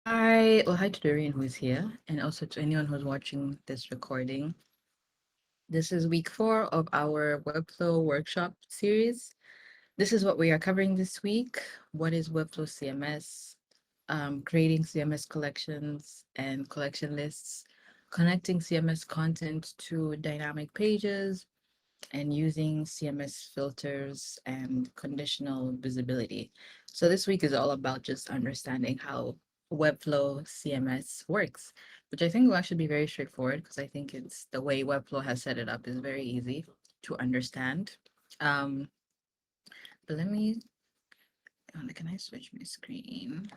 Hi to Dorian who is here, and also to anyone who's watching this recording. This is week 4 of our Webflow workshop series. This is what we are covering this week. What is Webflow CMS? Creating CMS collections and collection lists, connecting CMS content to dynamic pages, and using CMS filters and conditional visibility. So this week is all about just understanding how Webflow CMS works, which I think will actually be very straightforward because I think it's the way Webflow has set it up is very easy to understand. Um, but let me, can I switch my screen?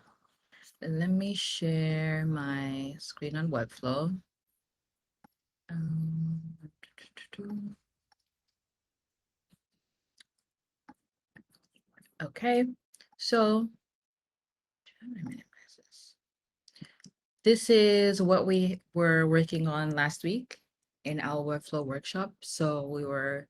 Let me share my screen on Webflow. Um, okay, so how do I minimize this? This is what we were working on last week in our workflow workshop. So we were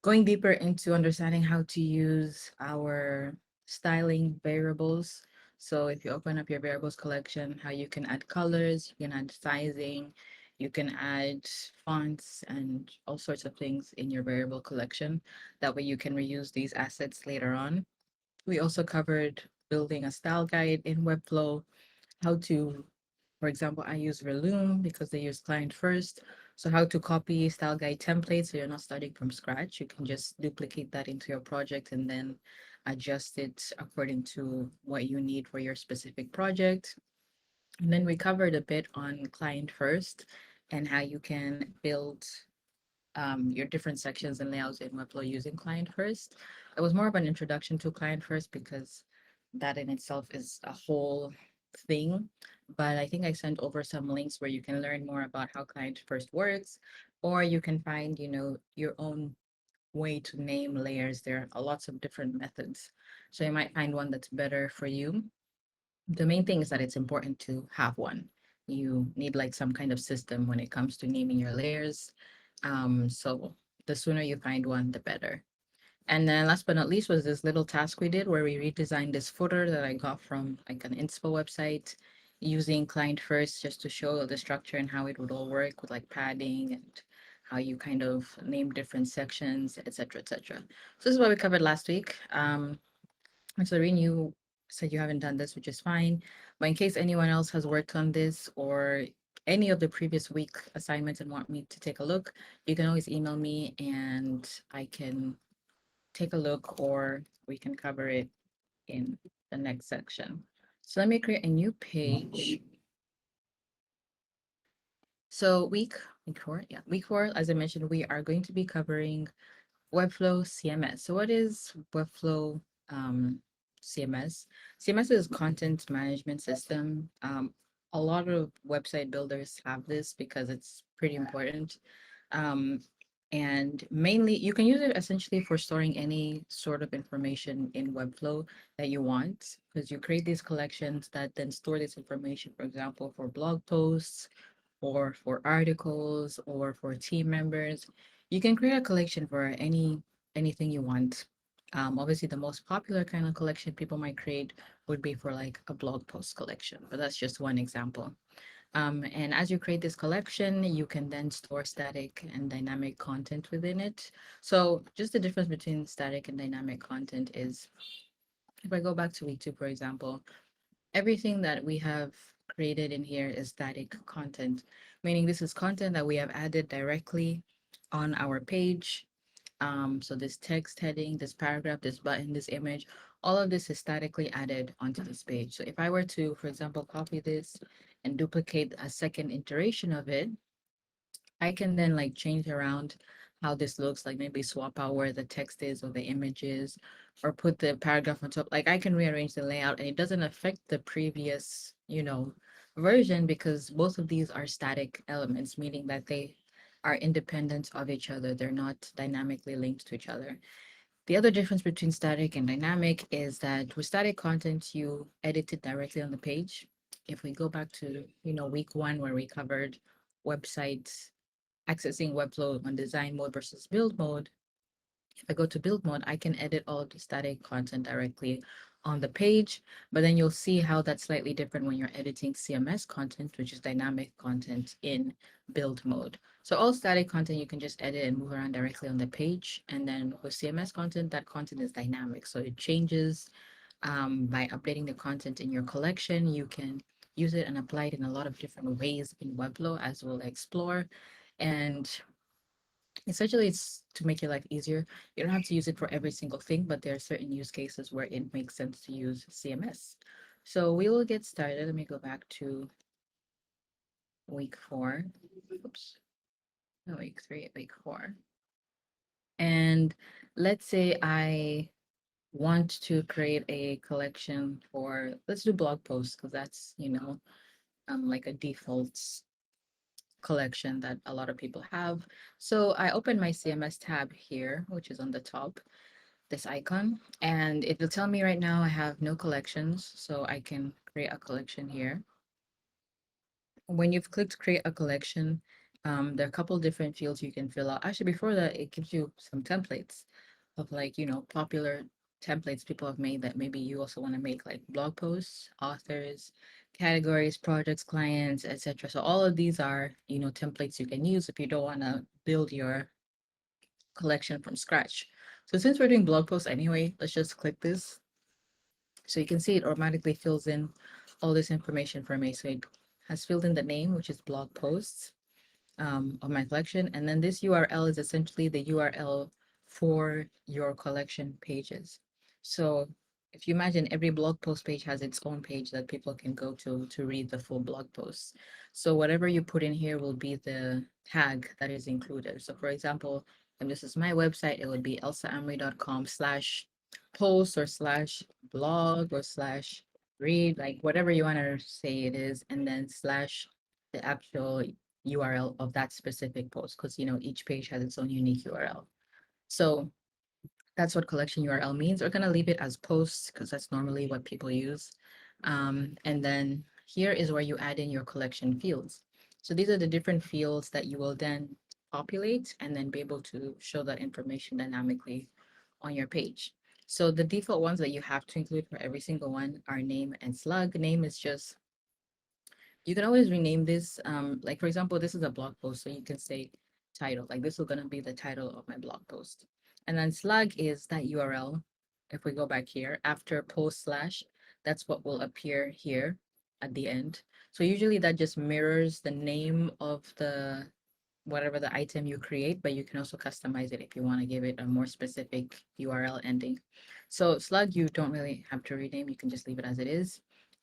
going deeper into understanding how to use our styling variables. So if you open up your variables collection, how you can add colors, you can add sizing, you can add fonts and all sorts of things in your variable collection. That way you can reuse these assets later on. We also covered building a style guide in Webflow, how to, for example, I use Reloom because they use client first. So how to copy style guide templates so you're not starting from scratch. You can just duplicate that into your project and then adjust it according to what you need for your specific project. And then we covered a bit on client first and how you can build your different sections and layouts in Webflow using client first. It was more of an introduction to client first because that in itself is a whole thing. But I think I sent over some links where you can learn more about how client first works, or you can find, your own way to name layers. There are lots of different methods. So you might find one that's better for you. The main thing is that it's important to have one. You need like some kind of system when it comes to naming your layers. So the sooner you find one, the better. And then last but not least was this little task we did where we redesigned this footer that I got from like an inspo website using client first just to show the structure and how it would all work with like padding and how you kind of name different sections, etc., etc. So this is what we covered last week. And so Doreen, you said you haven't done this, which is fine. But in case anyone else has worked on this or any of the previous week assignments and want me to take a look, you can always email me and I can take a look or we can cover it in the next section. So let me create a new page. So week 4, yeah, week 4, as I mentioned, we are going to be covering Webflow CMS. So what is Webflow CMS? CMS is content management system. A lot of website builders have this because it's pretty important. Um, and mainly you can use it essentially for storing any sort of information in Webflow that you want, because you create these collections that then store this information, for example, for blog posts or for articles or for team members. You can create a collection for anything you want. Obviously, the most popular kind of collection people might create would be for like a blog post collection, but that's just one example. And as you create this collection, you can then store static and dynamic content within it. So just the difference between static and dynamic content is if I go back to week 2, for example, everything that we have created in here is static content, meaning this is content that we have added directly on our page. So this text heading, this paragraph, this button, this image, all of this is statically added onto this page. So if I were to, for example, copy this and duplicate a second iteration of it, I can then like change around how this looks, like maybe swap out where the text is or the image is, or put the paragraph on top. Like I can rearrange the layout and it doesn't affect the previous, version because both of these are static elements, meaning that they are independent of each other. They're not dynamically linked to each other. The other difference between static and dynamic is that with static content, you edit it directly on the page. If we go back to, week 1 where we covered websites accessing Webflow on design mode versus build mode, if I go to build mode, I can edit all of the static content directly on the page, but then you'll see how that's slightly different when you're editing CMS content, which is dynamic content in build mode. So all static content you can just edit and move around directly on the page. And then with CMS content, that content is dynamic. So it changes by updating the content in your collection. You can use it and apply it in a lot of different ways in Webflow, as we'll explore. And essentially, it's to make your life easier. You don't have to use it for every single thing, but there are certain use cases where it makes sense to use CMS. So we will get started. Let me go back to week 4. Oops, no, week 3, week 4. And let's say I want to create a collection for, let's do blog posts because that's, like a default collection that a lot of people have. So I open my CMS tab here, which is on the top, this icon, and it will tell me right now I have no collections, so I can create a collection here. When you've clicked create a collection, there are a couple different fields you can fill out. Actually, before that, it gives you some templates of like, popular templates people have made that maybe you also want to make, like blog posts, authors, categories, projects, clients, etc. So all of these are, templates you can use if you don't want to build your collection from scratch. So since we're doing blog posts anyway, let's just click this. So you can see it automatically fills in all this information for me. So it has filled in the name, which is blog posts of my collection. And then this URL is essentially the URL for your collection pages. So if you imagine every blog post page has its own page that people can go to read the full blog post. So whatever you put in here will be the tag that is included. So for example, if this is my website, it would be elsaamri.com/post or /blog or /read, like whatever you want to say it is, and then slash the actual URL of that specific post, because each page has its own unique URL. So that's what collection URL means. We're gonna leave it as posts because that's normally what people use. And then here is where you add in your collection fields. So these are the different fields that you will then populate and then be able to show that information dynamically on your page. So the default ones that you have to include for every single one are name and slug. Name is just, you can always rename this. Like for example, this is a blog post, so you can say title. Like this is gonna be the title of my blog post. And then slug is that URL. If we go back here, after post slash, that's what will appear here at the end. So usually that just mirrors the name of the whatever the item you create, but you can also customize it if you want to give it a more specific URL ending. So slug, you don't really have to rename, you can just leave it as it is.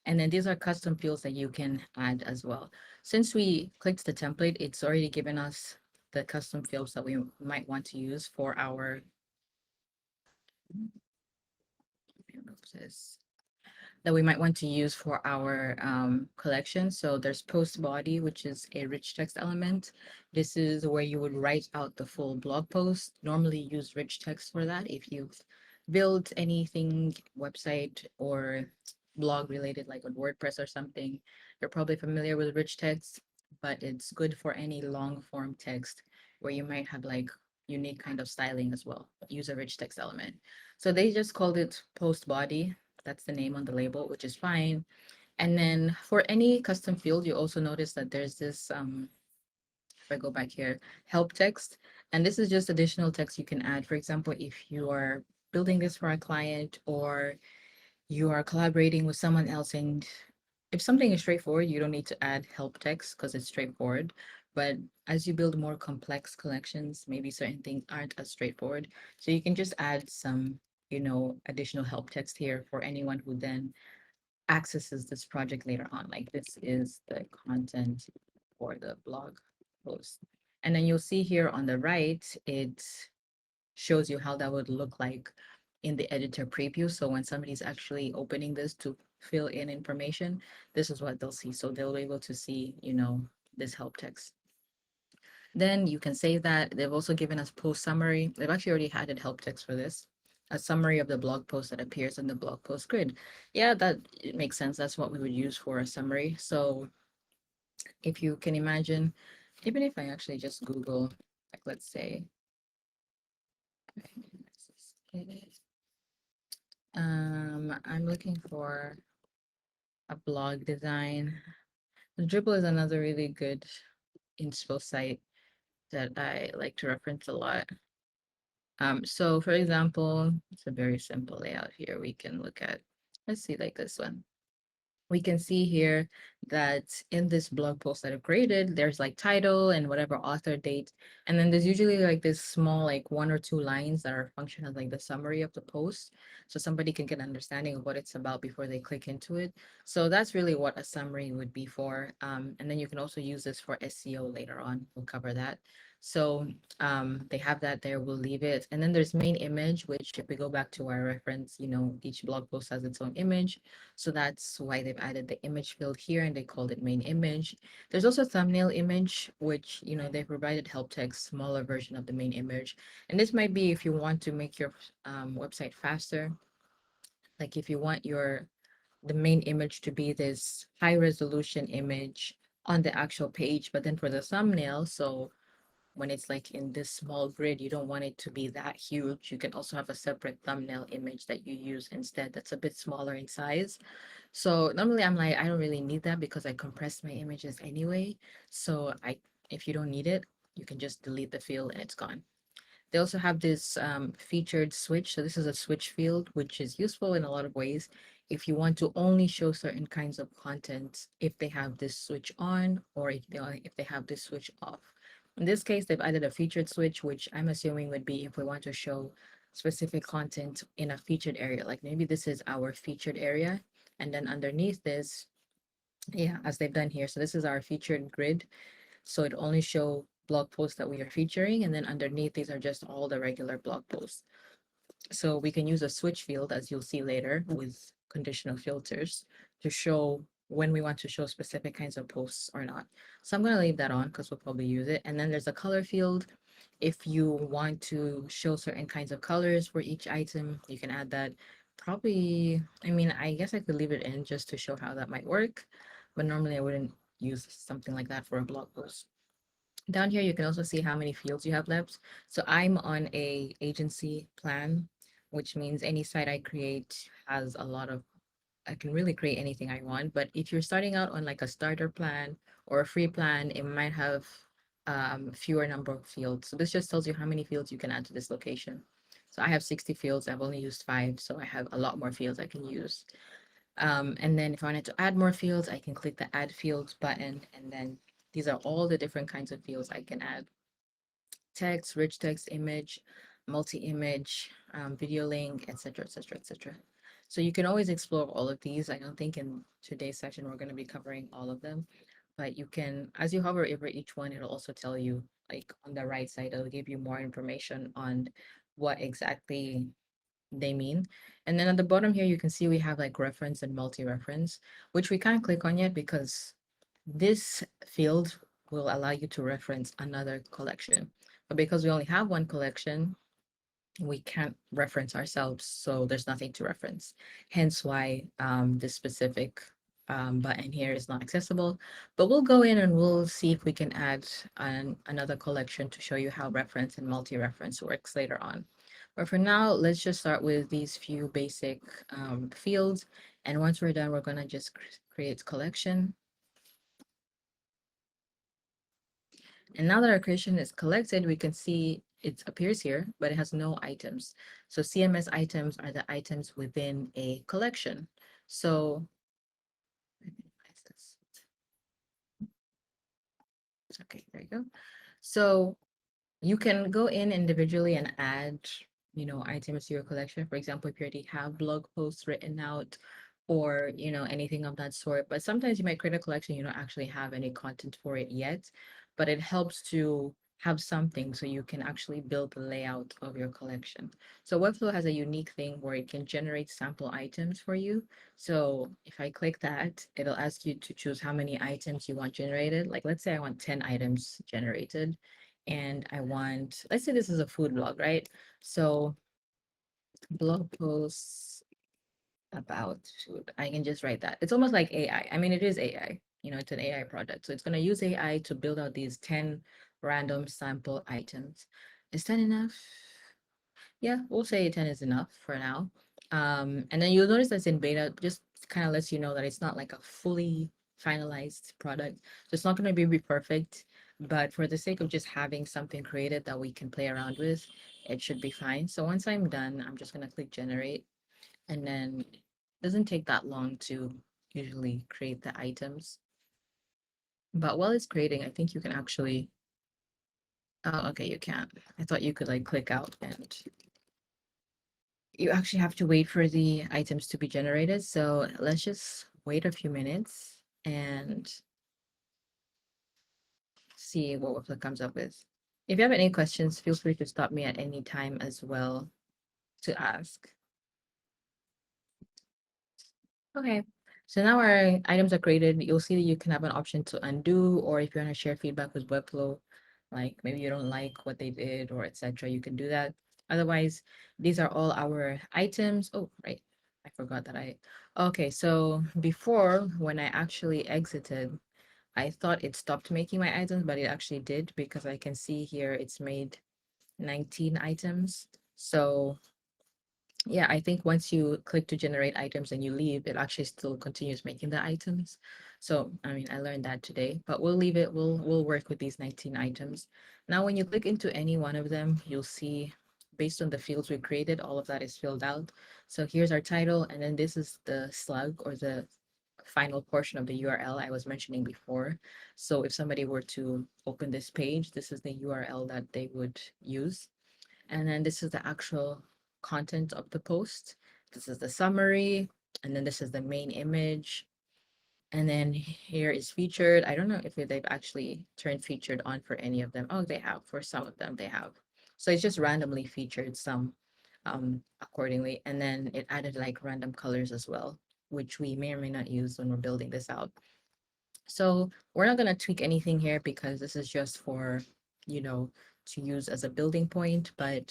And then these are custom fields that you can add as well. Since we clicked the template, it's already given us the custom fields that we might want to use for our, that we might want to use for our collection. So there's post body, which is a rich text element. This is where you would write out the full blog post. Normally use rich text for that. If you've built anything, website or blog related, like on WordPress or something, you're probably familiar with rich text, but it's good for any long form text where you might have like unique kind of styling as well. Use a rich text element. So they just called it post body. That's the name on the label, which is fine. And then for any custom field, you also notice that there's this, if I go back here, help text. And this is just additional text you can add. For example, if you are building this for a client or you are collaborating with someone else, and if something is straightforward, you don't need to add help text because it's straightforward. But as you build more complex collections, maybe certain things aren't as straightforward. So you can just add some, additional help text here for anyone who then accesses this project later on. Like this is the content for the blog post. And then you'll see here on the right, it shows you how that would look like in the editor preview. So when somebody's actually opening this to fill in information, this is what they'll see. So they'll be able to see, this help text. Then you can save that. They've also given us post summary. They've actually already added help text for this. A summary of the blog post that appears in the blog post grid. Yeah, that it makes sense. That's what we would use for a summary. So if you can imagine, even if I actually just Google, like let's say, I'm looking for a blog design. Dribble is another really good inspo site that I like to reference a lot. So for example, it's a very simple layout here. We can look at, let's see, like this one. We can see here that in this blog post that I've created, there's like title and whatever author date. And then there's usually like this small, like 1 or 2 lines that are function as like the summary of the post. So somebody can get an understanding of what it's about before they click into it. So that's really what a summary would be for. And then you can also use this for SEO later on. We'll cover that. So they have that there, we'll leave it. And then there's main image, which if we go back to our reference, each blog post has its own image. So that's why they've added the image field here and they called it main image. There's also thumbnail image, which, they provided help text, smaller version of the main image. And this might be if you want to make your website faster. Like if you want the main image to be this high resolution image on the actual page, but then for the thumbnail, so when it's like in this small grid, you don't want it to be that huge. You can also have a separate thumbnail image that you use instead that's a bit smaller in size. So normally I'm like, I don't really need that because I compress my images anyway. So if you don't need it, you can just delete the field and it's gone. They also have this featured switch. So this is a switch field, which is useful in a lot of ways. If you want to only show certain kinds of content, if they have this switch on, or if they have this switch off. In this case, they've added a featured switch, which I'm assuming would be if we want to show specific content in a featured area. Like maybe this is our featured area, and then underneath this, yeah, as they've done here. So this is our featured grid. So it only show blog posts that we are featuring, and then underneath these are just all the regular blog posts. So we can use a switch field, as you'll see later, with conditional filters to show when we want to show specific kinds of posts or not. So I'm going to leave that on because we'll probably use it. And then there's a color field. If you want to show certain kinds of colors for each item, you can add that. Probably, I mean, I guess I could leave it in just to show how that might work, but normally I wouldn't use something like that for a blog post. Down here, you can also see how many fields you have left. So I'm on a agency plan, which means any site I create has a lot of, I can really create anything I want. But if you're starting out on like a starter plan or a free plan, it might have fewer number of fields. So this just tells you how many fields you can add to this location. So I have 60 fields. I've only used 5, so I have a lot more fields I can use. And then if I wanted to add more fields, I can click the add fields button, and then these are all the different kinds of fields I can add. Text, rich text, image, multi-image, video link, etc., etc., etc. So you can always explore all of these. I don't think in today's session we're going to be covering all of them, but you can, as you hover over each one, it'll also tell you, like on the right side, it'll give you more information on what exactly they mean. And then at the bottom here, you can see we have like reference and multi-reference, which we can't click on yet because this field will allow you to reference another collection. But because we only have one collection, we can't reference ourselves, so there's nothing to reference. Hence why this specific button here is not accessible. But we'll go in and we'll see if we can add another collection to show you how reference and multi-reference works later on. But for now, let's just start with these few basic fields. And once we're done, we're gonna just create collection. And now that our creation is collected, we can see it appears here, but it has no items. So CMS items are the items within a collection. So, okay, there you go. So you can go in individually and add, items to your collection. For example, if you already have blog posts written out or, anything of that sort. But sometimes you might create a collection, you don't actually have any content for it yet, but it helps to have something so you can actually build the layout of your collection. So Webflow has a unique thing where it can generate sample items for you. So if I click that, it'll ask you to choose how many items you want generated. Like let's say I want 10 items generated and I want, let's say this is a food blog, right? So blog posts about food. I can just write that. It's almost like AI. I mean, it is AI. It's an AI product. So it's going to use AI to build out these 10 random sample items. Is 10 enough? Yeah, we'll say 10 is enough for now. And then you'll notice that's in beta, just kind of lets you know that it's not like a fully finalized product. So it's not going to be perfect, but for the sake of just having something created that we can play around with, it should be fine. So once I'm done, I'm just going to click generate, and then it doesn't take that long to usually create the items. But while it's creating, I think you can actually, oh, okay, you can't. I thought you could like click out, and you actually have to wait for the items to be generated. So let's just wait a few minutes and see what Webflow comes up with. If you have any questions, feel free to stop me at any time as well to ask. Okay, so now our items are created. You'll see that you can have an option to undo, or if you want to share feedback with Webflow, like maybe you don't like what they did or etc., you can do that. Otherwise, these are all our items. Oh, right. I forgot that okay, so before when I actually exited, I thought it stopped making my items, but it actually did because I can see here it's made 19 items. So yeah, I think once you click to generate items and you leave, it actually still continues making the items. So, I mean, I learned that today, but we'll leave it. We'll work with these 19 items. Now, when you click into any one of them, you'll see based on the fields we created, all of that is filled out. So here's our title, and then this is the slug or the final portion of the URL I was mentioning before. So if somebody were to open this page, this is the URL that they would use. And then this is the actual content of the post. This is the summary. And then this is the main image. And then here is featured. I don't know if they've actually turned featured on for any of them. Oh, they have. For some of them, they have. So it's just randomly featured some accordingly. And then it added like random colors as well, which we may or may not use when we're building this out. So we're not going to tweak anything here because this is just for, you know, to use as a building point. But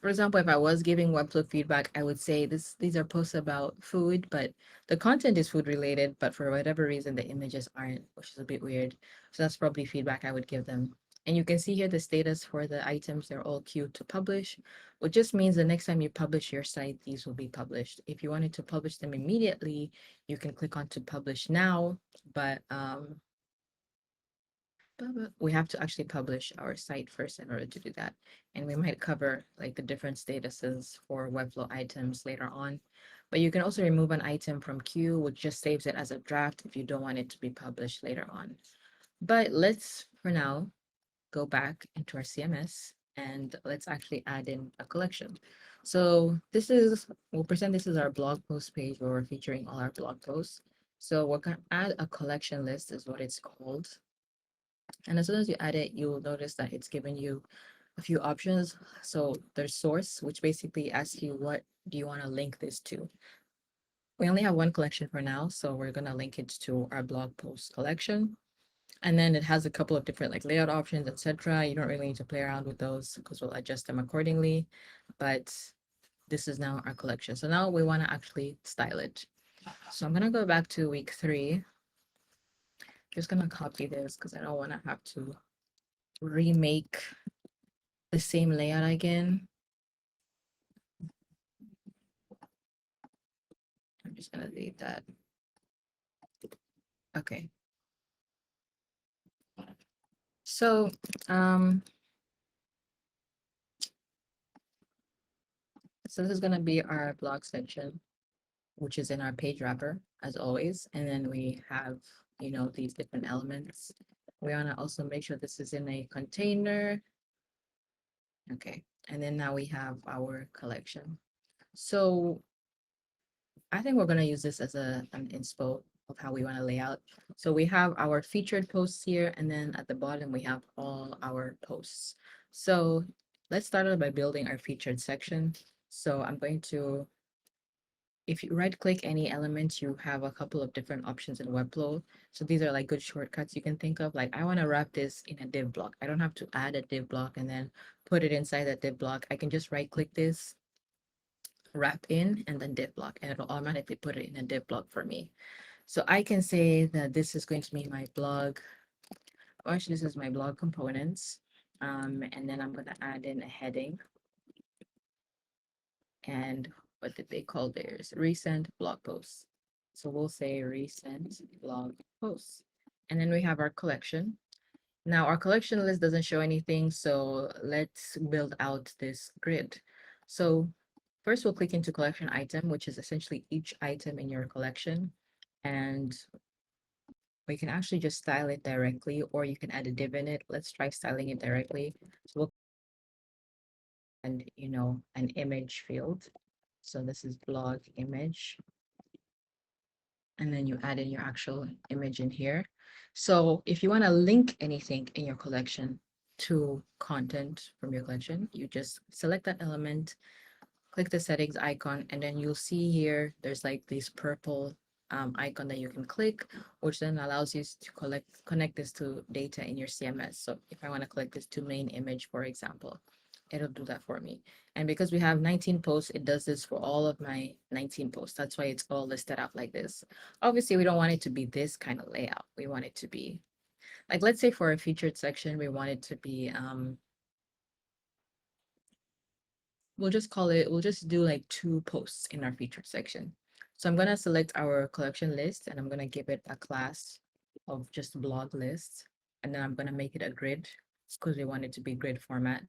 for example, if I was giving Webflow feedback, I would say these are posts about food, but the content is food related, but for whatever reason, the images aren't, which is a bit weird. So that's probably feedback I would give them. And you can see here the status for the items, they're all queued to publish, which just means the next time you publish your site, these will be published. If you wanted to publish them immediately, you can click on to publish now, but we have to actually publish our site first in order to do that. And we might cover like the different statuses for Webflow items later on. But you can also remove an item from queue, which just saves it as a draft if you don't want it to be published later on. But let's, for now, go back into our CMS and let's actually add in a collection. So this is, we'll present this as our blog post page where we're featuring all our blog posts. So we're going to add a collection list is what it's called. And as soon as you add it, you'll notice that it's given you a few options. So there's source, which basically asks you what do you want to link this to. We only have one collection for now, so we're going to link it to our blog post collection. And then it has a couple of different like layout options, etc. You don't really need to play around with those because we'll adjust them accordingly. But this is now our collection. So now we want to actually style it. So I'm going to go back to week 3. Just going to copy this because I don't want to have to remake the same layout again. I'm just gonna delete that. Okay. So so this is gonna be our blog section, which is in our page wrapper as always. And then we have, you know, these different elements. We wanna also make sure this is in a container. Okay. And then now we have our collection. So I think we're going to use this as an inspo of how we want to lay out. So we have our featured posts here, and then at the bottom, we have all our posts. So let's start out by building our featured section. So I'm going to, if you right click any element, you have a couple of different options in Webflow. So these are like good shortcuts you can think of. Like I want to wrap this in a div block. I don't have to add a div block and then put it inside that div block. I can just right click this, wrap in, and then div block, and it'll automatically put it in a div block for me. So I can say that this is going to be my blog, or actually this is my blog components. And then I'm going to add in a heading and what did they call theirs? Recent blog posts. So we'll say recent blog posts. And then we have our collection. Now our collection list doesn't show anything, so let's build out this grid. So first we'll click into collection item, which is essentially each item in your collection. And we can actually just style it directly, or you can add a div in it. Let's try styling it directly. So we'll and an image field. So this is blog image, and then you add in your actual image in here. So if you want to link anything in your collection to content from your collection, you just select that element, click the settings icon, and then you'll see here there's like this purple icon that you can click, which then allows you to connect this to data in your CMS. So if I want to collect this to main image, for example, it'll do that for me. And because we have 19 posts, it does this for all of my 19 posts. That's why it's all listed out like this. Obviously, we don't want it to be this kind of layout. We want it to be like, let's say for a featured section, we want it to be we'll just do like 2 posts in our featured section. So I'm gonna select our collection list and I'm gonna give it a class of just blog list. And then I'm gonna make it a grid because we want it to be grid format.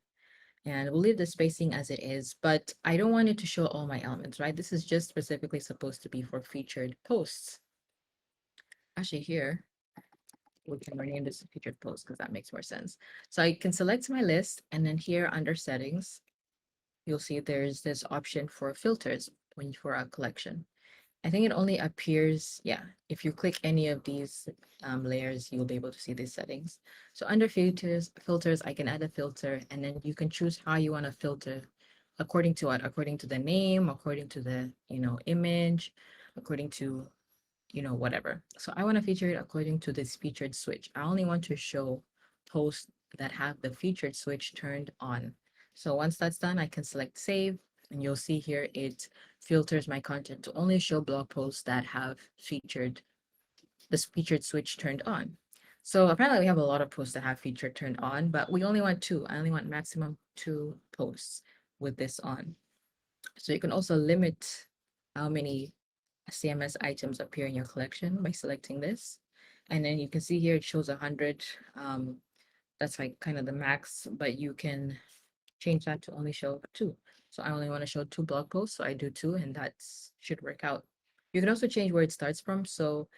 And we'll leave the spacing as it is, but I don't want it to show all my elements, right? This is just specifically supposed to be for featured posts. Actually here, we can rename this featured post because that makes more sense. So I can select my list and then here under settings, you'll see there's this option for filters when for a collection. I think it only appears, yeah, if you click any of these layers, you'll be able to see these settings. So under filters, I can add a filter and then you can choose how you want to filter according to what? According to the name, according to the, image, according to, whatever. So I want to feature it according to this featured switch. I only want to show posts that have the featured switch turned on. So once that's done, I can select save and you'll see here it filters my content to only show blog posts that have this featured switch turned on. So apparently we have a lot of posts that have featured turned on, but we only want 2. I only want maximum 2 posts with this on. So you can also limit how many CMS items appear in your collection by selecting this. And then you can see here it shows 100. That's like kind of the max, but you can change that to only show 2. So I only want to show 2 blog posts, so I do 2, and that should work out. You can also change where it starts from. So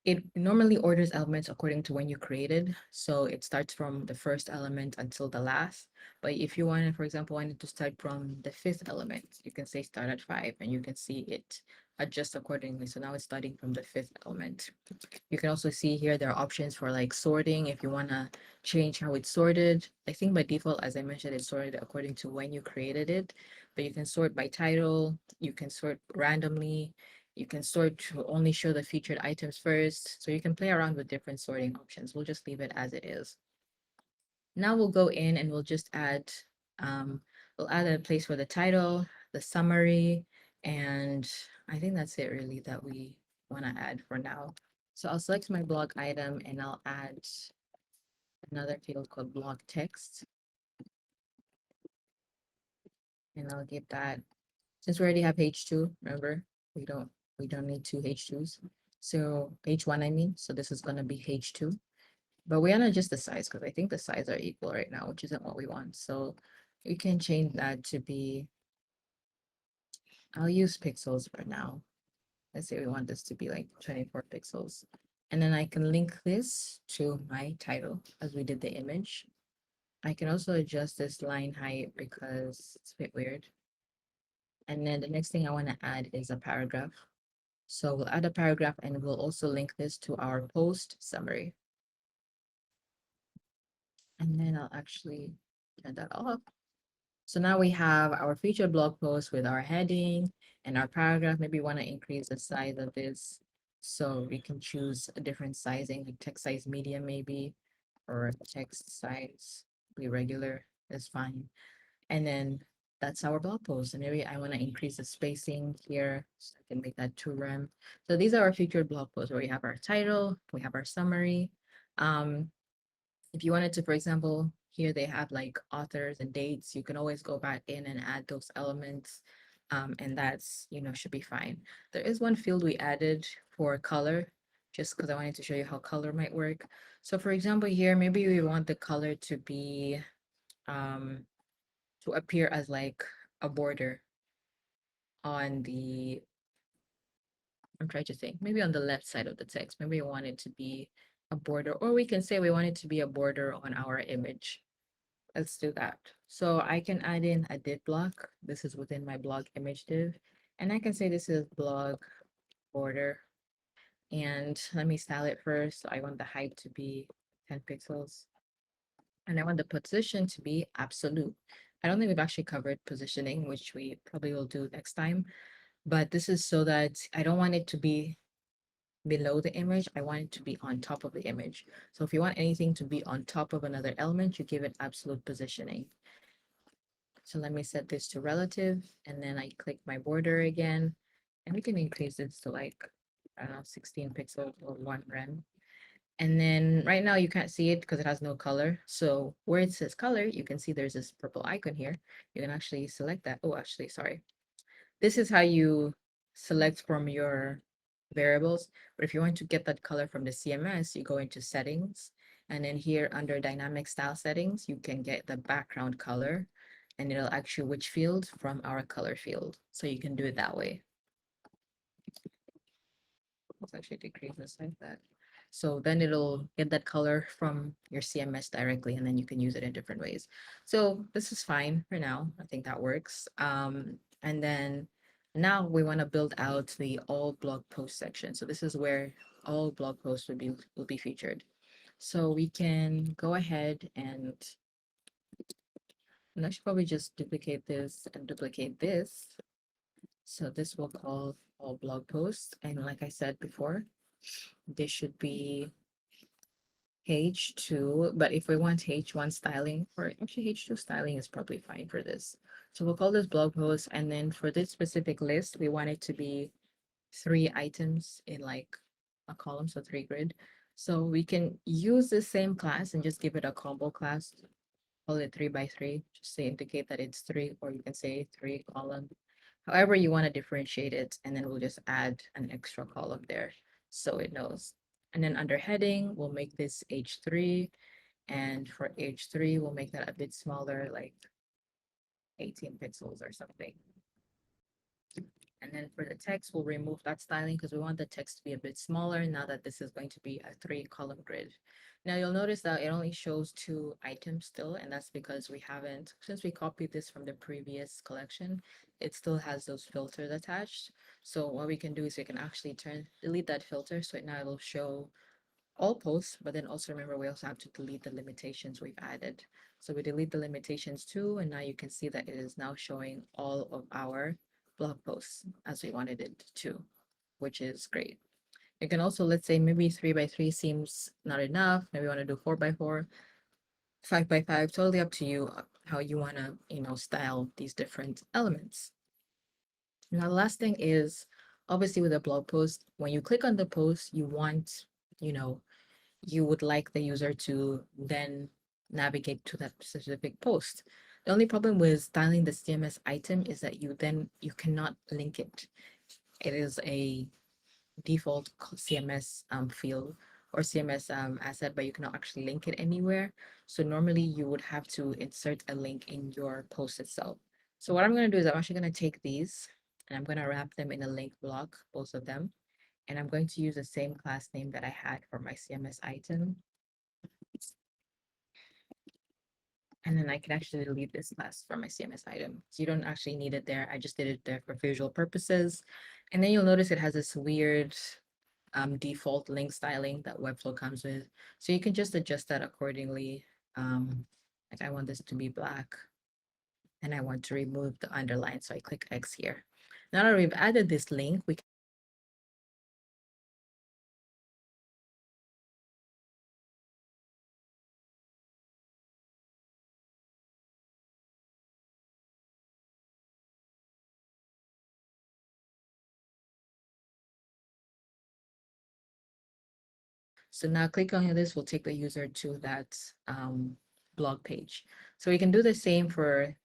it normally orders elements according to when you created. So it starts from the first element until the last. But if you wanted, for example, wanted to start from the 5th element, you can say start at 5 and you can see it adjust accordingly. So now it's starting from the 5th element. You can also see here there are options for like sorting if you want to change how it's sorted. I think by default, as I mentioned, it's sorted according to when you created it, but you can sort by title, you can sort randomly, you can sort to only show the featured items first. So you can play around with different sorting options. We'll just leave it as it is. Now we'll go in and um, we'll add a place for the title, the summary, and I think that's it really that we want to add for now. So I'll select my blog item and I'll add another field called blog text. And I'll give that, since we already have H2, remember, we don't need 2 H2s. So H1, I mean, so this is going to be H2. But we want to adjust the size because I think the size are equal right now, which isn't what we want. So we can change that to be, I'll use pixels for now. Let's say we want this to be like 24 pixels. And then I can link this to my title as we did the image. I can also adjust this line height because it's a bit weird. And then the next thing I want to add is a paragraph. So we'll add a paragraph and we'll also link this to our post summary. And then I'll actually turn that off. So now we have our featured blog post with our heading and our paragraph. Maybe want to increase the size of this. So we can choose a different sizing, like text size medium maybe, or text size be regular is fine. And then that's our blog post. And maybe I want to increase the spacing here so I can make that 2 rem. So these are our featured blog posts where we have our title, we have our summary. If you wanted to, for example, here they have like authors and dates, you can always go back in and add those elements. And that's, should be fine. There is one field we added for color, just because I wanted to show you how color might work. So for example, here, maybe we want the color to be, um, to appear as like a border on the, I'm trying to think, maybe on the left side of the text. Maybe we want it to be a border, or we can say we want it to be a border on our image. Let's do that. So I can add in a div block. This is within my blog image div. And I can say this is blog border. And let me style it first. So I want the height to be 10 pixels. And I want the position to be absolute. I don't think we've actually covered positioning, which we probably will do next time. But this is so that I don't want it to be below the image. I want it to be on top of the image. So if you want anything to be on top of another element, you give it absolute positioning. So let me set this to relative, and then I click my border again, and we can increase this to like, I don't know, 16 pixels or 1 rem. And then right now you can't see it because it has no color. So where it says color, you can see there's this purple icon here. You can actually select that. Oh, actually, sorry. This is how you select from your variables. But if you want to get that color from the CMS, you go into settings. And then here under dynamic style settings, you can get the background color, and it'll actually which field from our color field. So you can do it that way. Let's actually decrease this like that. So then it'll get that color from your CMS directly, and then you can use it in different ways. So this is fine for now. I think that works. And then now we want to build out the all blog post section. So this is where all blog posts will be featured. So we can go ahead and I should probably just duplicate this and duplicate this. So this will call all blog posts. And like I said before, this should be H2, but if we want H1 styling, or actually H2 styling is probably fine for this. So we'll call this blog post, and then for this specific list, we want it to be 3 items in like a column, so 3 grid. So we can use the same class and just give it a combo class, call it 3 by 3, just to indicate that it's 3, or you can say 3 column. However you want to differentiate it, and then we'll just add an extra column there so it knows. And then under heading, we'll make this H3. And for H3, we'll make that a bit smaller, like 18 pixels or something. And then for the text, we'll remove that styling because we want the text to be a bit smaller now that this is going to be a 3 column grid. Now you'll notice that it only shows 2 items still, and that's because we haven't, since we copied this from the previous collection, it still has those filters attached. So what we can do is we can actually delete that filter, so now it'll show all posts, but then also remember we also have to delete the limitations we've added. So we delete the limitations too, and now you can see that it is now showing all of our blog posts as we wanted it to, which is great. You can also, let's say maybe 3 by 3 seems not enough. Maybe you want to do 4 by 4, 5 by 5, totally up to you how you want to, style these different elements. Now, the last thing is obviously with a blog post, when you click on the post, you want, you know, you would like the user to then navigate to that specific post. The only problem with styling the CMS item is that you cannot link it. It is a default CMS field or CMS asset, but you cannot actually link it anywhere. So normally you would have to insert a link in your post itself. So what I'm going to do is I'm actually going to take these and I'm going to wrap them in a link block, both of them. And I'm going to use the same class name that I had for my CMS item. And then I can actually delete this class from my CMS item. So you don't actually need it there. I just did it there for visual purposes. And then you'll notice it has this weird default link styling that Webflow comes with. So you can just adjust that accordingly. Like I want this to be black and I want to remove the underline. So I click X here. Now that we've added this link, we So now click on this will take the user to that blog page. So we can do the same for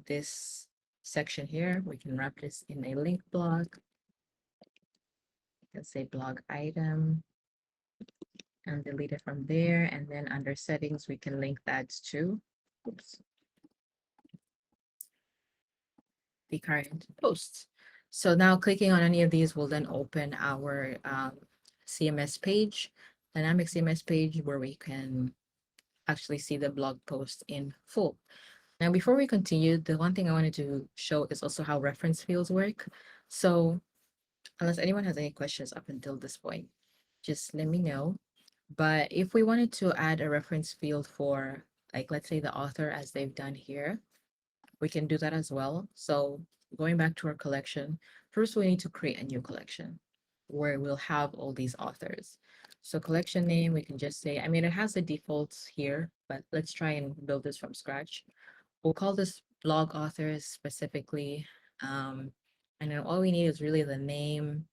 this section here. We can wrap this in a link block. Let's say blog item and delete it from there. And then under settings, we can link that to, oops, the current posts. So now clicking on any of these will then open our CMS page, dynamic CMS page, where we can actually see the blog post in full. Now, before we continue, the one thing I wanted to show is also how reference fields work. So unless anyone has any questions up until this point, just let me know. But if we wanted to add a reference field for, like, let's say the author as they've done here, we can do that as well. So going back to our collection, first we need to create a new collection where we'll have all these authors. So collection name, we can just say, I mean, it has the defaults here, but let's try and build this from scratch. We'll call this blog authors specifically. And then all we need is really the name.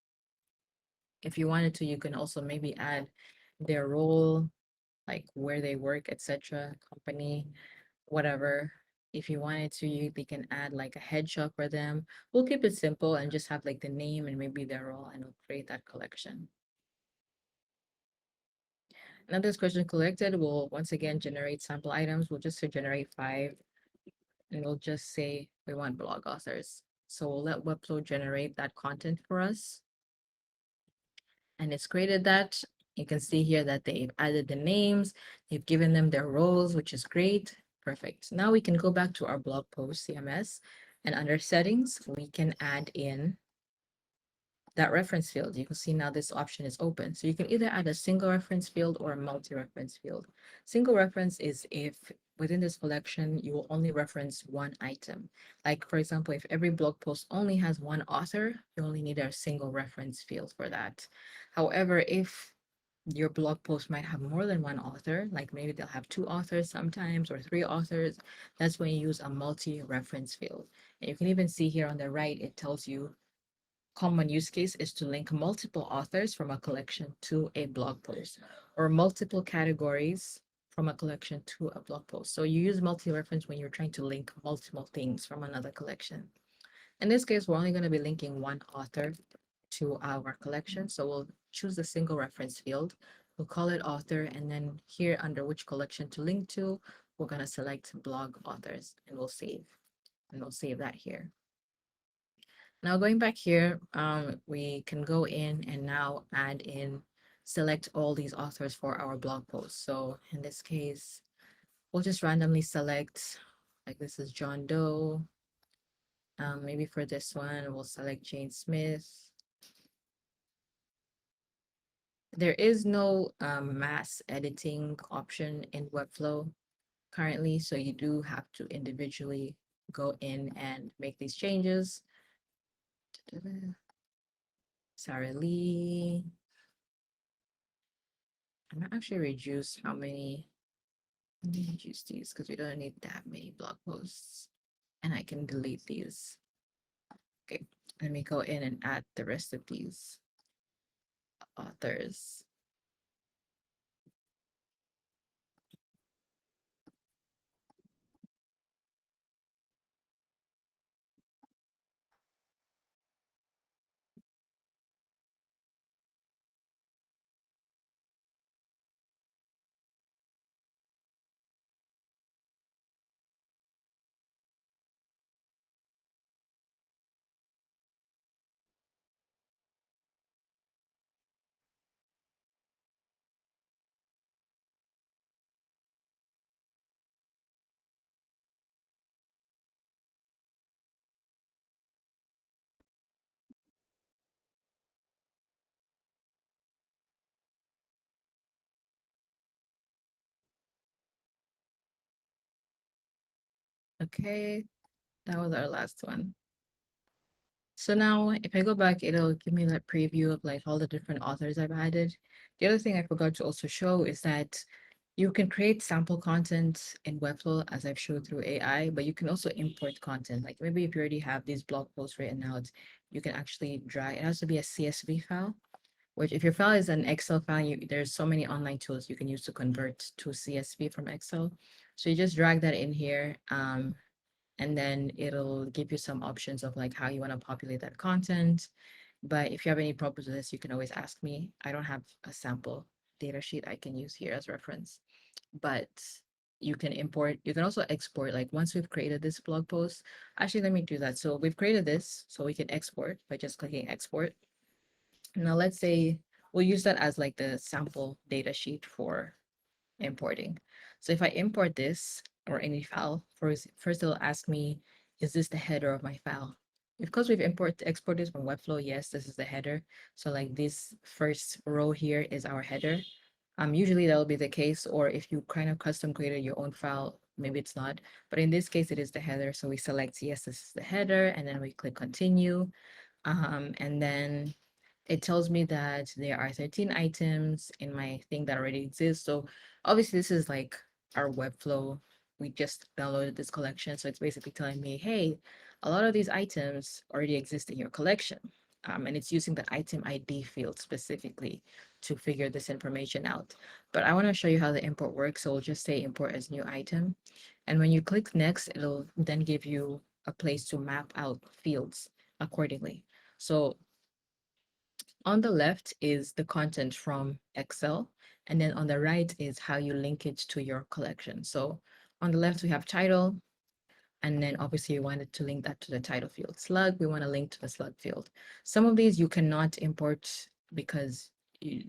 If you wanted to, you can also maybe add their role, like where they work, etc., company, whatever. If you wanted to, they can add like a headshot for them. We'll keep it simple and just have like the name and maybe their role, and we'll create that collection. Now this question collected will once again generate sample items. We'll just generate 5, and we'll just say we want blog authors. So we'll let Webflow generate that content for us. And it's created that. You can see here that they've added the names, they've given them their roles, which is great. Perfect. Now we can go back to our blog post CMS, and under settings, we can add in that reference field. You can see now this option is open. So you can either add a single reference field or a multi-reference field. Single reference is if within this collection, you will only reference one item. Like for example, if every blog post only has one author, you only need a single reference field for that. However, if your blog post might have more than one author, like maybe they'll have 2 authors sometimes or 3 authors, that's when you use a multi-reference field. And you can even see here on the right, it tells you common use case is to link multiple authors from a collection to a blog post, or multiple categories from a collection to a blog post. So you use multi-reference when you're trying to link multiple things from another collection. In this case, we're only going to be linking one author to our collection. So we'll choose the single reference field. We'll call it author. And then here under which collection to link to, we're going to select blog authors, and we'll save. And we'll save that here. Now going back here, we can go in and now add in, select all these authors for our blog post. So in this case, we'll just randomly select, like this is John Doe. Maybe for this one, we'll select Jane Smith. There is no mass editing option in Webflow currently, so you do have to individually go in and make these changes. Sarah Lee. I'm gonna actually reduce how many. Let me reduce these because we don't need that many blog posts. And I can delete these. Okay, let me go in and add the rest of these authors. Okay, that was our last one. So now if I go back, it'll give me that preview of like all the different authors I've added. The other thing I forgot to also show is that you can create sample content in Webflow as I've showed through AI, but you can also import content. Like maybe if you already have these blog posts written out, you can actually drag, it has to be a CSV file, which if your file is an Excel file, there's so many online tools you can use to convert to CSV from Excel. So you just drag that in here. and then it'll give you some options of like how you want to populate that content. But if you have any problems with this, you can always ask me. I don't have a sample data sheet I can use here as reference, but you can import, you can also export. Like once we've created this blog post, actually, let me do that. So we've created this, so we can export by just clicking export. Now let's say we'll use that as like the sample data sheet for importing. So if I import this or any file, first it'll ask me, is this the header of my file? Because we've exported from Webflow, yes, this is the header. So like this first row here is our header. Usually that'll be the case, or if you kind of custom created your own file, maybe it's not. But in this case, it is the header. So we select, yes, this is the header, and then we click continue. And then it tells me that there are 13 items in my thing that already exists. So obviously this is like our Webflow. We just downloaded this collection. So it's basically telling me, hey, a lot of these items already exist in your collection. And it's using the item ID field specifically to figure this information out. But I want to show you how the import works. So we'll just say import as new item. And when you click next, it'll then give you a place to map out fields accordingly. So on the left is the content from Excel, and then on the right is how you link it to your collection. So on the left, we have title, and then obviously you wanted to link that to the title field. Slug, we want to link to the slug field. Some of these you cannot import because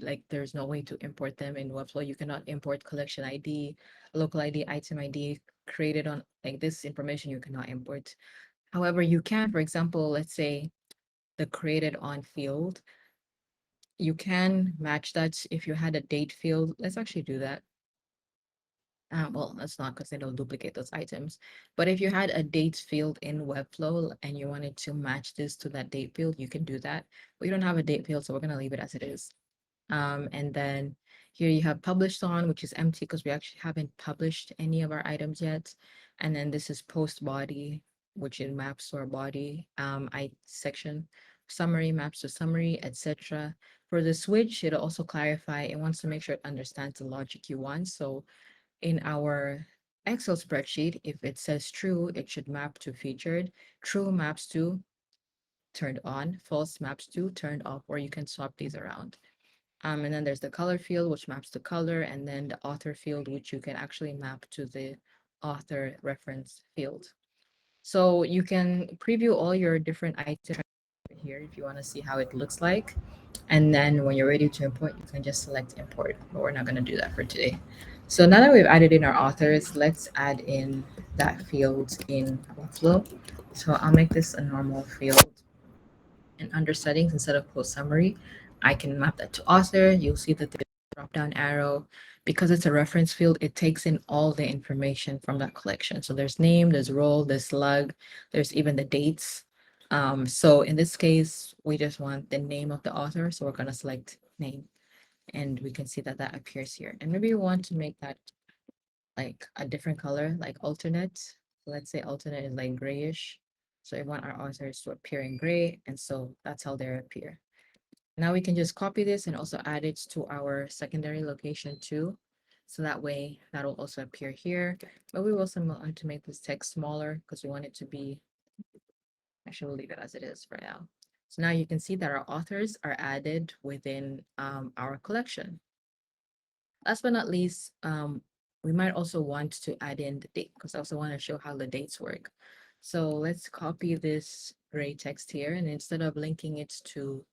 like there's no way to import them in Webflow. You cannot import collection ID, local ID, item ID created on like this information you cannot import. However, you can, for example, let's say the created on field, you can match that if you had a date field. Let's actually do that. Well, that's not because it'll duplicate those items. But if you had a date field in Webflow and you wanted to match this to that date field, you can do that. We don't have a date field, so we're going to leave it as it is. And then here you have published on, which is empty because we actually haven't published any of our items yet. And then this is post body, which it maps to our body I section. Summary maps to summary, etc. For the switch, it'll also clarify. It wants to make sure it understands the logic you want. So in our Excel spreadsheet, if it says true, it should map to featured. True maps to turned on, false maps to turned off, or you can swap these around. And then there's the color field, which maps to color, and then the author field, which you can actually map to the author reference field. So you can preview all your different items here if you want to see how it looks like. And then when you're ready to import, you can just select import, but we're not going to do that for today. So now that we've added in our authors, let's add in that field in Webflow. So I'll make this a normal field. And under settings, instead of post summary, I can map that to author. You'll see that there's a drop down arrow. Because it's a reference field, it takes in all the information from that collection. So there's name, there's role, there's slug, there's even the dates. So in this case, we just want the name of the author. So we're going to select name, and we can see that that appears here. And maybe we want to make that like a different color, like alternate. Let's say alternate is like grayish. So I want our authors to appear in gray, and so that's how they appear. Now we can just copy this and also add it to our secondary location too. So that way that'll also appear here. But we also want to make this text smaller because we want it to be, actually we'll leave it as it is for now. So now you can see that our authors are added within our collection. Last but not least, we might also want to add in the date because I also want to show how the dates work. So let's copy this gray text here, and instead of linking it to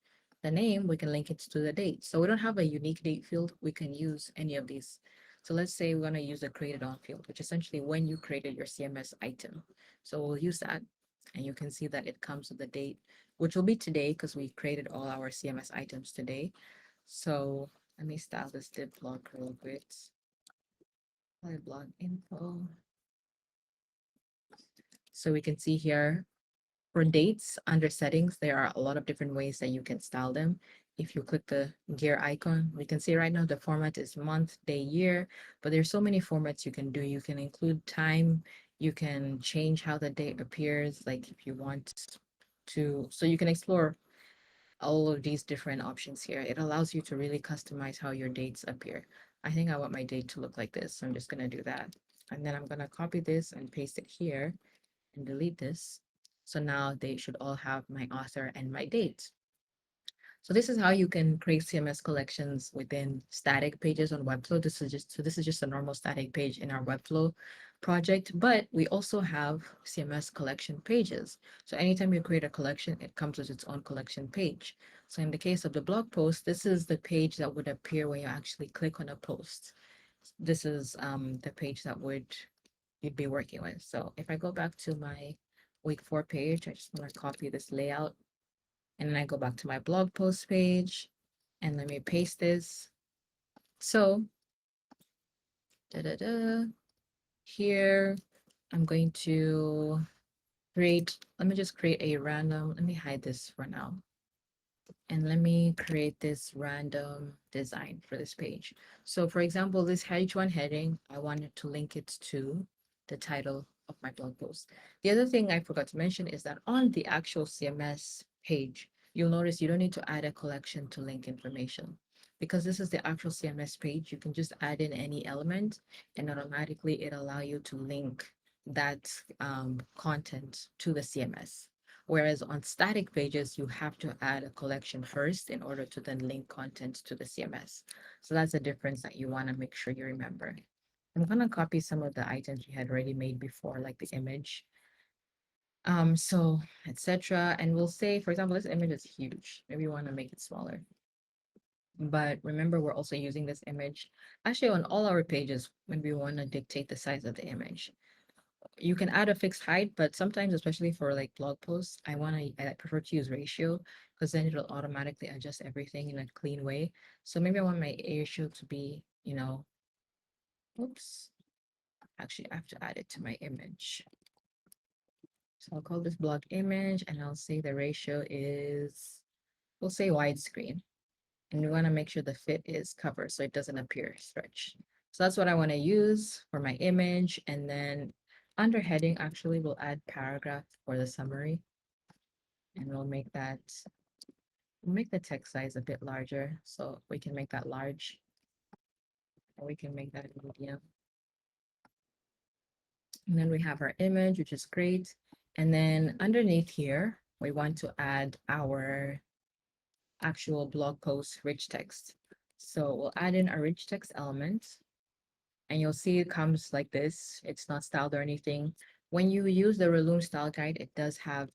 the name, we can link it to the date. So we don't have a unique date field. We can use any of these. So let's say we're going to use a created on field, which is essentially when you created your CMS item. So we'll use that, and you can see that it comes with the date, which will be today because we created all our CMS items today. So let me style this div blog real quick. Blog info. So we can see here for dates under settings, there are a lot of different ways that you can style them. If you click the gear icon, we can see right now the format is month, day, year, but there's so many formats you can do. You can include time, you can change how the date appears, like if you want to, so you can explore all of these different options here. It allows you to really customize how your dates appear. I think I want my date to look like this, so I'm just gonna do that. And then I'm gonna copy this and paste it here. and delete this. So now they should all have my author and my date. So this is how you can create CMS collections within static pages on Webflow. This is just a normal static page in our Webflow project, but we also have CMS collection pages. So anytime you create a collection, it comes with its own collection page. So in the case of the blog post, this is the page that would appear when you actually click on a post. This is the page that you'd be working with. So if I go back to my week 4 page, I just want to copy this layout, and then I go back to my blog post page, and let me paste this. So da, da, da, here, I'm going to let me just create a random, let me hide this for now. And let me create this random design for this page. So for example, this H1 heading, I wanted to link it to the title of my blog post. The other thing I forgot to mention is that on the actual CMS page, you'll notice you don't need to add a collection to link information. Because this is the actual CMS page, you can just add in any element and automatically it allow you to link that content to the CMS. Whereas on static pages, you have to add a collection first in order to then link content to the CMS. So that's a difference that you want to make sure you remember. I'm going to copy some of the items we had already made before, like the image. So etc. And we'll say, for example, this image is huge. Maybe you want to make it smaller. But remember, we're also using this image actually on all our pages when we want to dictate the size of the image. You can add a fixed height, but sometimes, especially for like blog posts, I prefer to use ratio because then it'll automatically adjust everything in a clean way. So maybe I want my ratio to be, oops, actually I have to add it to my image. So I'll call this blog image and I'll say the ratio is, we'll say widescreen. And we want to make sure the fit is covered so it doesn't appear stretched. So that's what I want to use for my image. And then under heading, actually, we'll add paragraph for the summary. And we'll make the text size a bit larger. So we can make that large. Or we can make that medium. And then we have our image, which is great. And then underneath here, we want to add our actual blog post rich text. So we'll add in a rich text element. And you'll see it comes like this. It's not styled or anything. When you use the Reloom style guide, it does have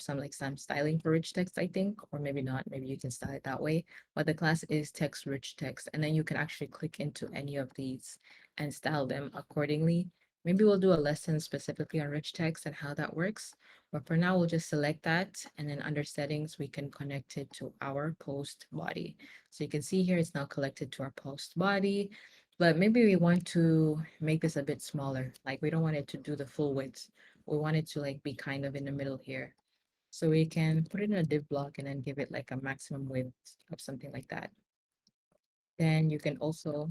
some styling for rich text, I think, or maybe not. Maybe you can style it that way. But the class is text rich text, and then you can actually click into any of these and style them accordingly. Maybe we'll do a lesson specifically on rich text and how that works. But for now, we'll just select that, and then under settings, we can connect it to our post body. So you can see here, it's now connected to our post body. But maybe we want to make this a bit smaller. Like we don't want it to do the full width. We want it to like be kind of in the middle here. So we can put it in a div block and then give it like a maximum width of something like that. Then you can also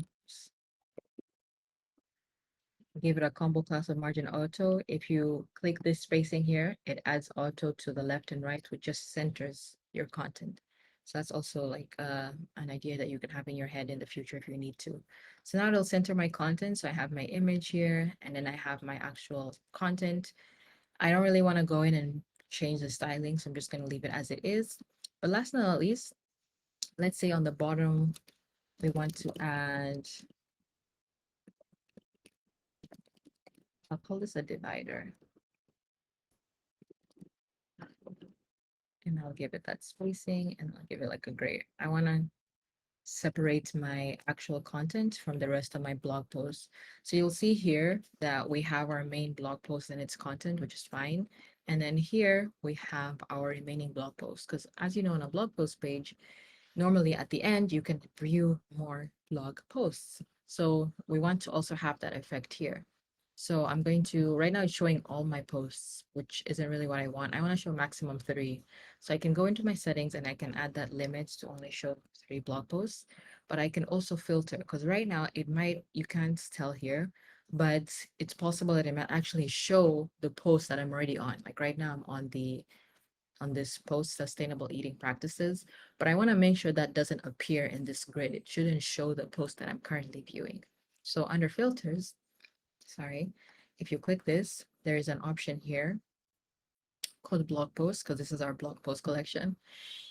give it a combo class of margin auto. If you click this spacing here, it adds auto to the left and right, which just centers your content. So that's also like an idea that you can have in your head in the future if you need to. So now it'll center my content. So I have my image here, and then I have my actual content. I don't really want to go in and change the styling, so I'm just going to leave it as it is. But last but not least, let's say on the bottom, we want to add, I'll call this a divider. And I'll give it that spacing and I'll give it like a gray. I want to separate my actual content from the rest of my blog posts. So you'll see here that we have our main blog post and its content, which is fine. And then here we have our remaining blog posts. Because as you know, on a blog post page, normally at the end, you can view more blog posts. So we want to also have that effect here. So I'm going to, right now it's showing all my posts, which isn't really what I want. I want to show maximum 3. So I can go into my settings and I can add that limit to only show 3 blog posts, but I can also filter because right now you can't tell here, but it's possible that it might actually show the post that I'm already on. Like right now I'm on this post sustainable eating practices, but I want to make sure that doesn't appear in this grid. It shouldn't show the post that I'm currently viewing. So under filters, sorry, if you click this, there is an option here called blog post, because this is our blog post collection.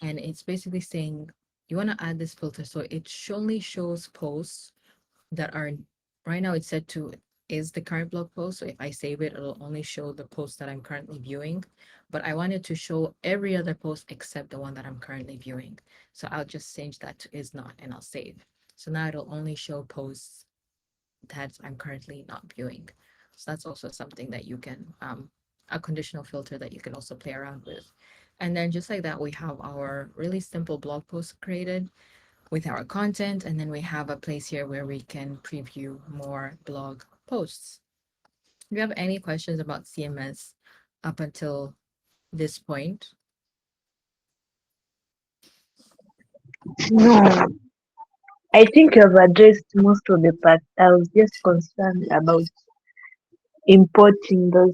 And it's basically saying you want to add this filter so it only shows posts that are right now it's set to is the current blog post. So if I save it, it'll only show the post that I'm currently viewing. But I want it to show every other post except the one that I'm currently viewing. So I'll just change that to is not and I'll save. So now it'll only show posts that I'm currently not viewing. So that's also something that you can a conditional filter that you can also play around with. And then just like that, we have our really simple blog post created with our content. And then we have a place here where we can preview more blog posts. If you have any questions about CMS up until this point? No, I think you've addressed most of the part. I was just concerned about importing those,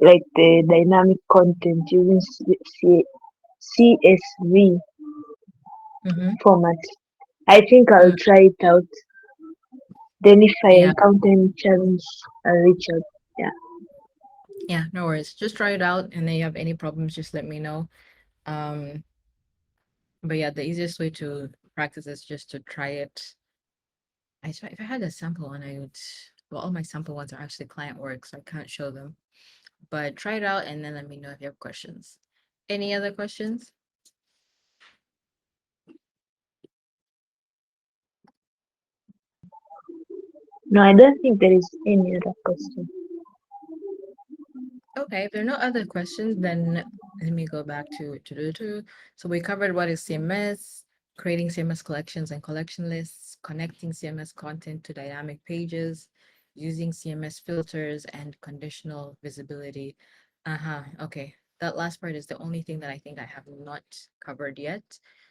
like the dynamic content using CSV Mm-hmm. format. I think I'll Mm, try it out. Then if I yeah, encounter any challenge, I'll reach out. Yeah. yeah, no worries. Just try it out, and then you have any problems, just let me know. Um, but yeah, the easiest way to practice is just to try it. If I had a sample one, I would. Well, all my sample ones are actually client work, so I can't show them. But try it out, and then let me know if you have questions. Any other questions? No, I don't think there is any other question. Okay, if there are no other questions, then let me go back to. So we covered what is CMS, creating CMS collections and collection lists, connecting CMS content to dynamic pages, using CMS filters and conditional visibility. Uh-huh. Okay. That last part is the only thing that I think I have not covered yet.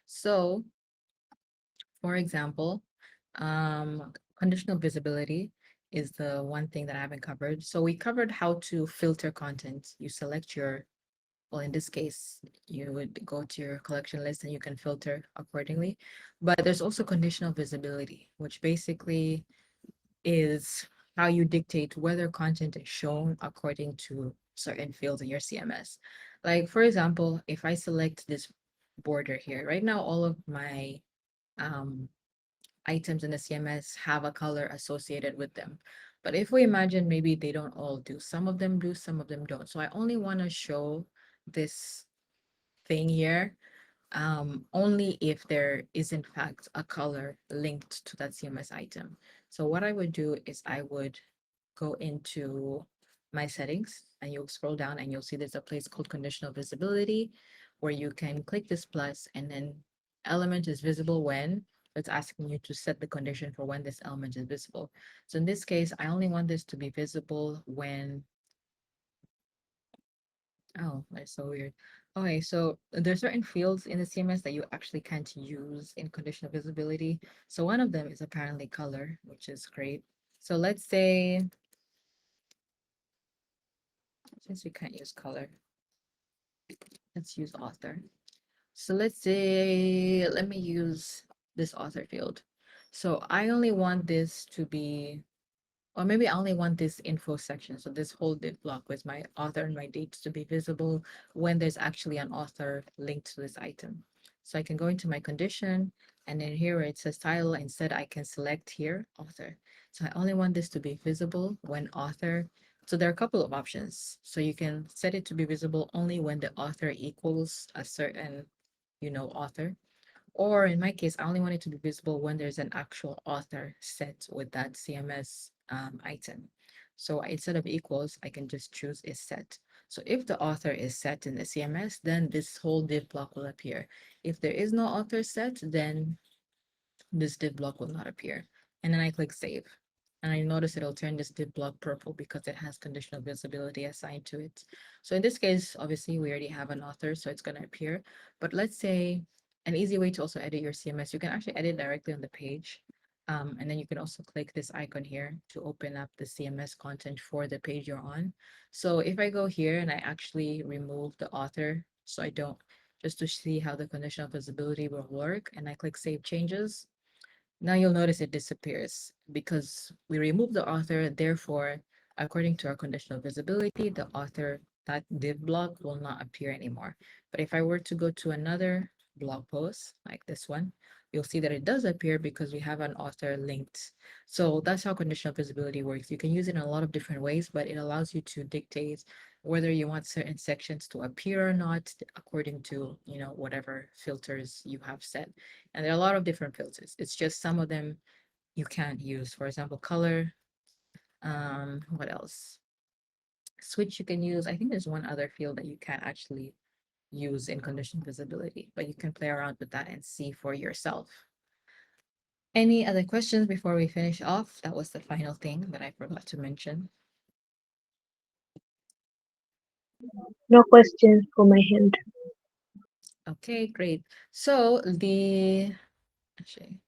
So, for example, conditional visibility is the one thing that I haven't covered. So we covered how to filter content. You select your, well, in this case, you would go to your collection list and you can filter accordingly. But there's also conditional visibility, which basically is how you dictate whether content is shown according to certain fields in your CMS. Like, for example, if I select this border here, right now, all of my um, items in the CMS have a color associated with them. But if we imagine maybe they don't all do, some of them do, some of them don't. So I only want to show this thing here only if there is in fact a color linked to that CMS item. So what I would do is I would go into my settings and you'll scroll down and you'll see there's a place called conditional visibility where you can click this plus and then element is visible when it's asking you to set the condition for when this element is visible. So in this case, I only want this to be visible when, oh, that's so weird. Okay, so there's certain fields in the CMS that you actually can't use in conditional visibility. So one of them is apparently color, which is great. So let's say, since we can't use color, let's use author. So let's say, let me use this author field. So I only want this to be, or maybe I only want this info section. So this whole div block with my author and my dates to be visible when there's actually an author linked to this item. So I can go into my condition and then here where it says title, instead I can select here author. So I only want this to be visible when author. So there are a couple of options. So you can set it to be visible only when the author equals a certain, author. Or in my case, I only want it to be visible when there's an actual author set with that CMS item. So instead of equals, I can just choose is set. So if the author is set in the CMS, then this whole div block will appear. If there is no author set, then this div block will not appear. And then I click save. And I notice it'll turn this div block purple because it has conditional visibility assigned to it. So in this case, obviously we already have an author, so it's gonna appear. But let's say an easy way to also edit your CMS, you can actually edit directly on the page. And then you can also click this icon here to open up the CMS content for the page you're on. So if I go here and I actually remove the author, so I don't, just to see how the conditional visibility will work, and I click save changes, now you'll notice it disappears because we removed the author. Therefore, According to our conditional visibility, the author that div blog will not appear anymore. But if I were to go to another blog post like this one, you'll see that it does appear because we have an author linked. So that's how conditional visibility works. You can use it in a lot of different ways, but it allows you to dictate whether you want certain sections to appear or not according to, whatever filters you have set. And there are a lot of different filters. It's just some of them you can't use. For example, color. What else? Switch you can use. I think there's one other field that you can't actually use in condition visibility, but you can play around with that and see for yourself. Any other questions before we finish off? That was the final thing that I forgot to mention. No questions from my hand. Okay, great. So actually,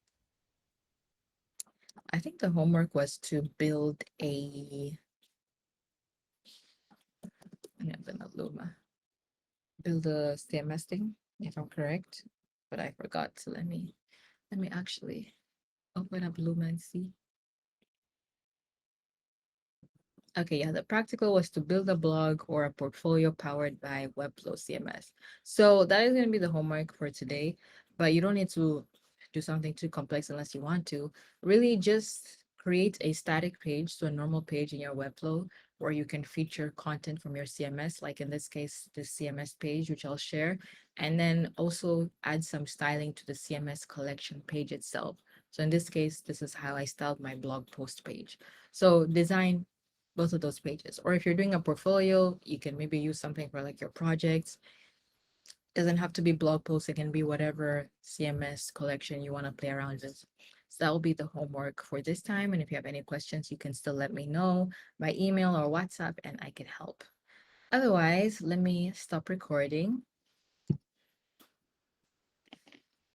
I think the homework was to build build a CMS thing, if I'm correct, but I forgot. So let me actually open up Luma and see. Okay, yeah, the practical was to build a blog or a portfolio powered by Webflow CMS. So that is going to be the homework for today, but you don't need to do something too complex unless you want to. Really just create a static page, so a normal page in your Webflow where you can feature content from your CMS, like in this case, this CMS page, which I'll share, and then also add some styling to the CMS collection page itself. So in this case, this is how I styled my blog post page. So design both of those pages. Or if you're doing a portfolio, you can maybe use something for like your projects. Doesn't have to be blog posts, it can be whatever CMS collection you want to play around with. So that will be the homework for this time. And if you have any questions, you can still let me know by email or WhatsApp and I can help. Otherwise, let me stop recording